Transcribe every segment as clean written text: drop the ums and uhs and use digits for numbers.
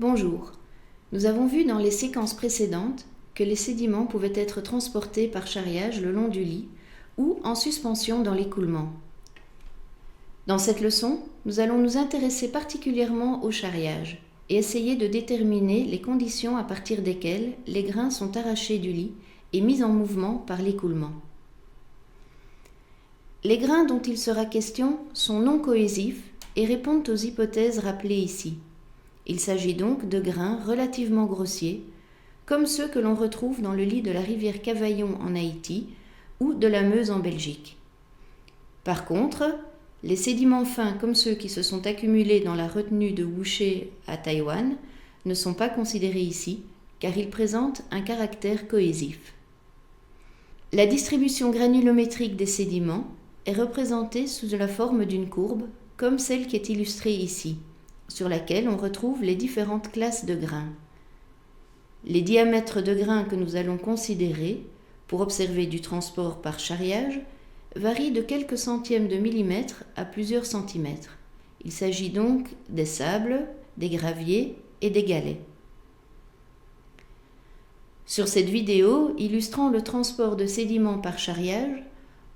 Bonjour. Nous avons vu dans les séquences précédentes que les sédiments pouvaient être transportés par charriage le long du lit ou en suspension dans l'écoulement. Dans cette leçon, nous allons nous intéresser particulièrement au charriage et essayer de déterminer les conditions à partir desquelles les grains sont arrachés du lit et mis en mouvement par l'écoulement. Les grains dont il sera question sont non cohésifs et répondent aux hypothèses rappelées ici. Il s'agit donc de grains relativement grossiers, comme ceux que l'on retrouve dans le lit de la rivière Cavaillon en Haïti ou de la Meuse en Belgique. Par contre, les sédiments fins comme ceux qui se sont accumulés dans la retenue de Wuxi à Taïwan ne sont pas considérés ici, car ils présentent un caractère cohésif. La distribution granulométrique des sédiments est représentée sous la forme d'une courbe, comme celle qui est illustrée ici, sur laquelle on retrouve les différentes classes de grains. Les diamètres de grains que nous allons considérer pour observer du transport par charriage varient de quelques centièmes de millimètre à plusieurs centimètres. Il s'agit donc des sables, des graviers et des galets. Sur cette vidéo illustrant le transport de sédiments par charriage,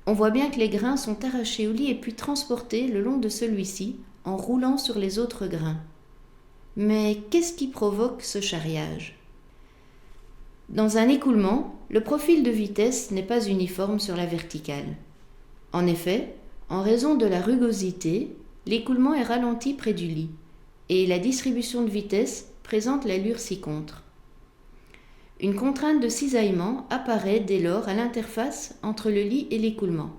on voit bien que les grains sont arrachés au lit et puis transportés le long de celui-ci en roulant sur les autres grains. Mais qu'est-ce qui provoque ce charriage ? Dans un écoulement, le profil de vitesse n'est pas uniforme sur la verticale. En effet, en raison de la rugosité, l'écoulement est ralenti près du lit et la distribution de vitesse présente l'allure ci-contre. Une contrainte de cisaillement apparaît dès lors à l'interface entre le lit et l'écoulement.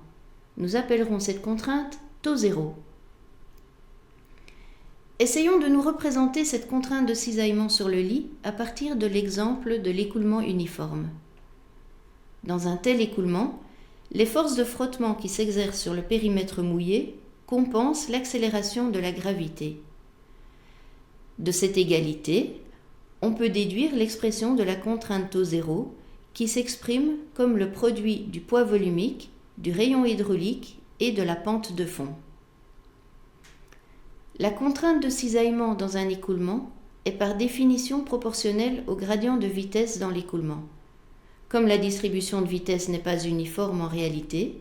Nous appellerons cette contrainte taux zéro. Essayons de nous représenter cette contrainte de cisaillement sur le lit à partir de l'exemple de l'écoulement uniforme. Dans un tel écoulement, les forces de frottement qui s'exercent sur le périmètre mouillé compensent l'accélération de la gravité. De cette égalité, on peut déduire l'expression de la contrainte taux zéro qui s'exprime comme le produit du poids volumique, du rayon hydraulique et de la pente de fond. La contrainte de cisaillement dans un écoulement est par définition proportionnelle au gradient de vitesse dans l'écoulement. Comme la distribution de vitesse n'est pas uniforme en réalité,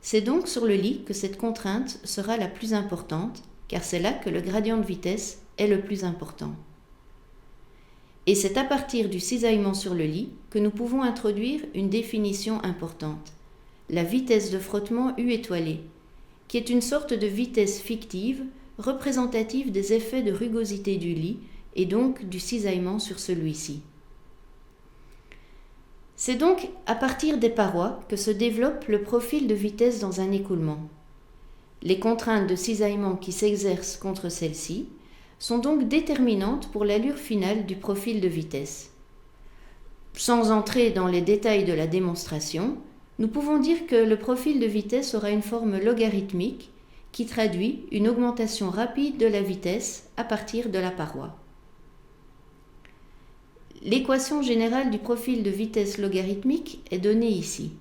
c'est donc sur le lit que cette contrainte sera la plus importante, car c'est là que le gradient de vitesse est le plus important. Et c'est à partir du cisaillement sur le lit que nous pouvons introduire une définition importante, la vitesse de frottement U étoilée, qui est une sorte de vitesse fictive représentative des effets de rugosité du lit et donc du cisaillement sur celui-ci. C'est donc à partir des parois que se développe le profil de vitesse dans un écoulement. Les contraintes de cisaillement qui s'exercent contre celles-ci sont donc déterminantes pour l'allure finale du profil de vitesse. Sans entrer dans les détails de la démonstration, nous pouvons dire que le profil de vitesse aura une forme logarithmique qui traduit une augmentation rapide de la vitesse à partir de la paroi. L'équation générale du profil de vitesse logarithmique est donnée ici,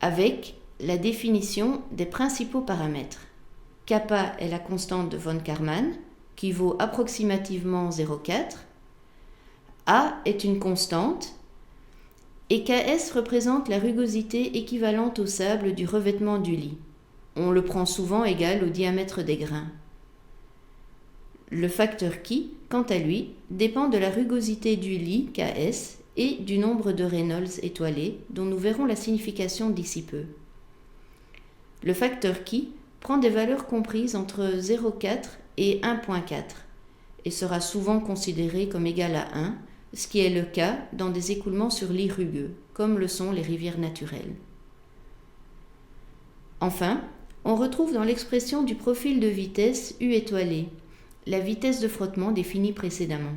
avec la définition des principaux paramètres. Kappa est la constante de von Karman, qui vaut approximativement 0,4. A est une constante, et Ks représente la rugosité équivalente au sable du revêtement du lit. On le prend souvent égal au diamètre des grains. Le facteur Ki, quant à lui, dépend de la rugosité du lit, Ks, et du nombre de Reynolds étoilés, dont nous verrons la signification d'ici peu. Le facteur Ki prend des valeurs comprises entre 0,4 et 1,4 et sera souvent considéré comme égal à 1, ce qui est le cas dans des écoulements sur lit rugueux, comme le sont les rivières naturelles. Enfin, on retrouve dans l'expression du profil de vitesse U étoilé, la vitesse de frottement définie précédemment.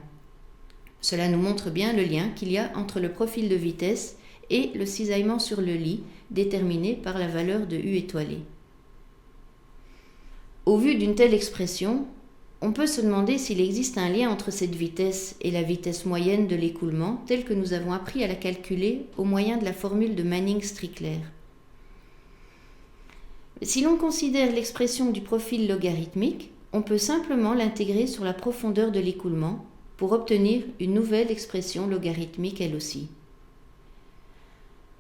Cela nous montre bien le lien qu'il y a entre le profil de vitesse et le cisaillement sur le lit, déterminé par la valeur de U étoilé. Au vu d'une telle expression, on peut se demander s'il existe un lien entre cette vitesse et la vitesse moyenne de l'écoulement, telle que nous avons appris à la calculer au moyen de la formule de Manning-Strickler. Si l'on considère l'expression du profil logarithmique, on peut simplement l'intégrer sur la profondeur de l'écoulement pour obtenir une nouvelle expression logarithmique elle aussi.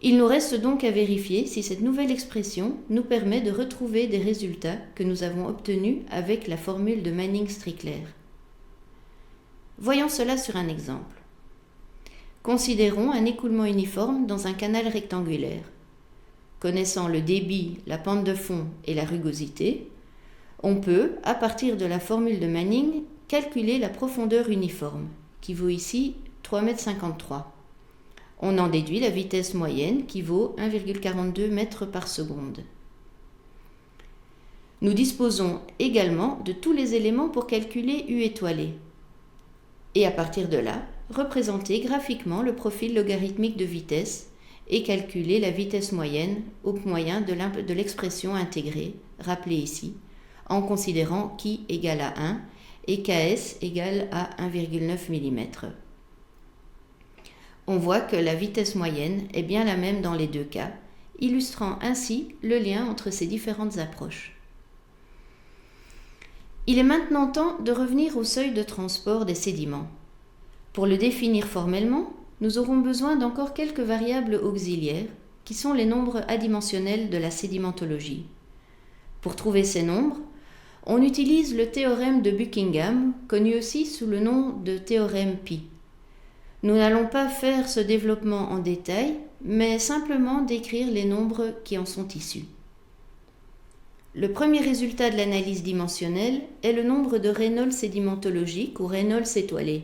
Il nous reste donc à vérifier si cette nouvelle expression nous permet de retrouver des résultats que nous avons obtenus avec la formule de Manning-Strickler. Voyons cela sur un exemple. Considérons un écoulement uniforme dans un canal rectangulaire. Connaissant le débit, la pente de fond et la rugosité, on peut, à partir de la formule de Manning, calculer la profondeur uniforme, qui vaut ici 3,53 m. On en déduit la vitesse moyenne, qui vaut 1,42 mètres par seconde. Nous disposons également de tous les éléments pour calculer U étoilé. Et à partir de là, représenter graphiquement le profil logarithmique de vitesse et calculer la vitesse moyenne au moyen de l'expression intégrée, rappelée ici, en considérant Ki égale à 1 et Ks égale à 1,9 mm. On voit que la vitesse moyenne est bien la même dans les deux cas, illustrant ainsi le lien entre ces différentes approches. Il est maintenant temps de revenir au seuil de transport des sédiments. Pour le définir formellement, nous aurons besoin d'encore quelques variables auxiliaires, qui sont les nombres adimensionnels de la sédimentologie. Pour trouver ces nombres, on utilise le théorème de Buckingham, connu aussi sous le nom de théorème Pi. Nous n'allons pas faire ce développement en détail, mais simplement décrire les nombres qui en sont issus. Le premier résultat de l'analyse dimensionnelle est le nombre de Reynolds sédimentologique ou Reynolds étoilé.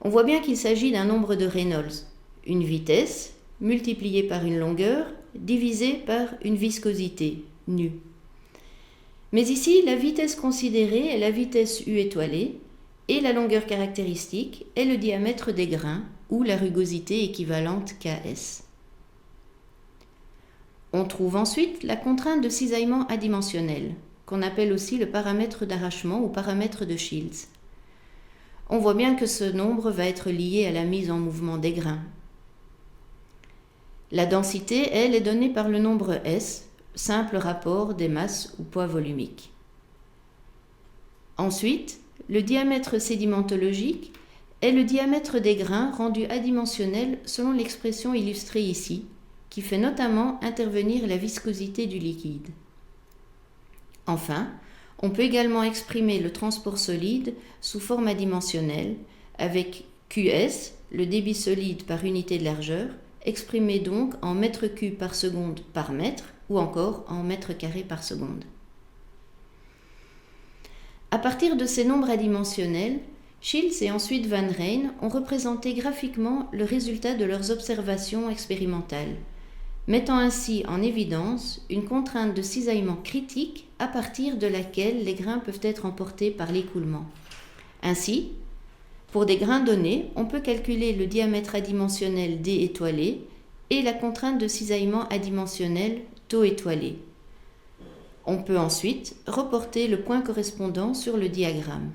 On voit bien qu'il s'agit d'un nombre de Reynolds, une vitesse multipliée par une longueur divisée par une viscosité, nu. Mais ici, la vitesse considérée est la vitesse U étoilée et la longueur caractéristique est le diamètre des grains ou la rugosité équivalente Ks. On trouve ensuite la contrainte de cisaillement adimensionnel, qu'on appelle aussi le paramètre d'arrachement ou paramètre de Shields. On voit bien que ce nombre va être lié à la mise en mouvement des grains. La densité, elle, est donnée par le nombre S, simple rapport des masses ou poids volumiques. Ensuite, le diamètre sédimentologique est le diamètre des grains rendu adimensionnel selon l'expression illustrée ici, qui fait notamment intervenir la viscosité du liquide. Enfin, on peut également exprimer le transport solide sous forme adimensionnelle avec Qs, le débit solide par unité de largeur, exprimé donc en mètres cubes par seconde par mètre ou encore en mètres carrés par seconde. À partir de ces nombres adimensionnels, Shields et ensuite Van Rijn ont représenté graphiquement le résultat de leurs observations expérimentales, mettant ainsi en évidence une contrainte de cisaillement critique à partir de laquelle les grains peuvent être emportés par l'écoulement. Ainsi, pour des grains donnés, on peut calculer le diamètre adimensionnel D étoilé et la contrainte de cisaillement adimensionnel tau étoilé. On peut ensuite reporter le point correspondant sur le diagramme.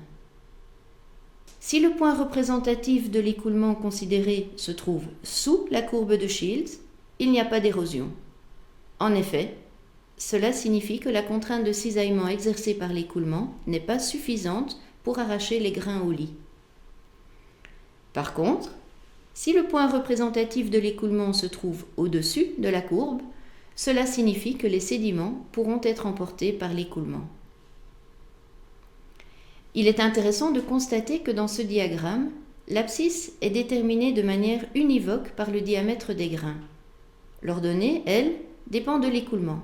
Si le point représentatif de l'écoulement considéré se trouve sous la courbe de Shields, il n'y a pas d'érosion. En effet, cela signifie que la contrainte de cisaillement exercée par l'écoulement n'est pas suffisante pour arracher les grains au lit. Par contre, si le point représentatif de l'écoulement se trouve au-dessus de la courbe, cela signifie que les sédiments pourront être emportés par l'écoulement. Il est intéressant de constater que dans ce diagramme, l'abscisse est déterminée de manière univoque par le diamètre des grains. L'ordonnée, elle, dépend de l'écoulement.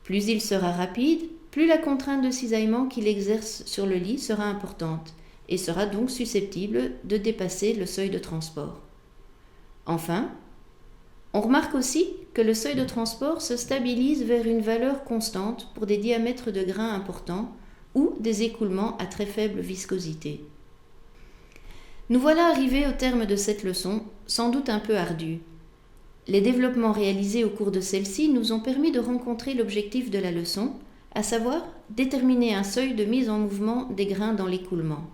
Plus il sera rapide, plus la contrainte de cisaillement qu'il exerce sur le lit sera importante et sera donc susceptible de dépasser le seuil de transport. Enfin, on remarque aussi que le seuil de transport se stabilise vers une valeur constante pour des diamètres de grains importants ou des écoulements à très faible viscosité. Nous voilà arrivés au terme de cette leçon, sans doute un peu ardue. Les développements réalisés au cours de celle-ci nous ont permis de rencontrer l'objectif de la leçon, à savoir déterminer un seuil de mise en mouvement des grains dans l'écoulement,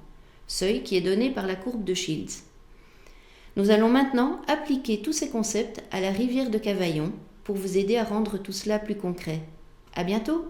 seuil qui est donné par la courbe de Shields. Nous allons maintenant appliquer tous ces concepts à la rivière de Cavaillon pour vous aider à rendre tout cela plus concret. À bientôt!